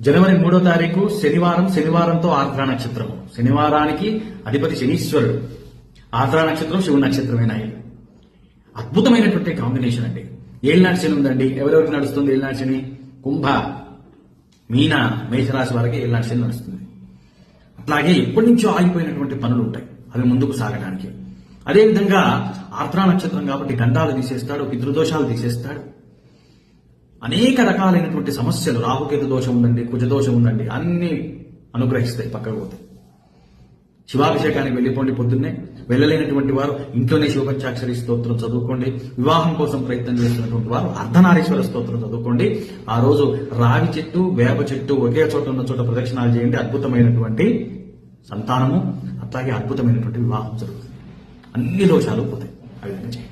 జనవరి 3వ తారీఖు శనివారంతో ఆర్ద్ర నక్షత్రం. శనివారానికి అధిపతి శనీశ్వరుడు. ఆర్ద్ర నక్షత్రం శివుని నక్షత్రమేనాయి. అద్భుతమైనటువంటి కాంబినేషన్ అండి. ఏళ్ళనాటి శని ఉందండి. ఎవరెవరికి నడుస్తుంది ఏళ్ళనాటి శని? కుంభ, మీన, మేషరాశి వారికి ఏళ్ళనాటి శని నడుస్తుంది. అట్లాగే ఎప్పటి నుంచో ఆగిపోయినటువంటి పనులు ఉంటాయి, అవి ముందుకు సాగడానికి. అదేవిధంగా ఆర్ద్ర నక్షత్రం కాబట్టి గండాలు తీసేస్తాడు, పితృదోషాలు తీసేస్తాడు. అనేక రకాలైనటువంటి సమస్యలు, రాహుకేతు దోషం ఉందండి, కుజదోషం ఉందండి, అన్ని అనుగ్రహిస్తాయి, పక్కకు పోతాయి. శివాభిషేకానికి వెళ్ళిపోండి. పొద్దున్నే వెళ్ళలేనటువంటి వారు ఇంట్లోనే శివపంచాక్షరి స్తోత్రం చదువుకోండి. వివాహం కోసం ప్రయత్నం చేస్తున్నటువంటి వారు అర్ధనారీశ్వర స్తోత్రం చదువుకోండి. ఆ రోజు రావి చెట్టు, వేప చెట్టు ఒకే చోట ఉన్న చోట ప్రదక్షిణాలు చేయండి. అద్భుతమైనటువంటి సంతానము, అట్లాగే అద్భుతమైనటువంటి వివాహం జరుగుతుంది. అన్ని దోషాలు పోతాయి. ఆ విధంగా చేయండి.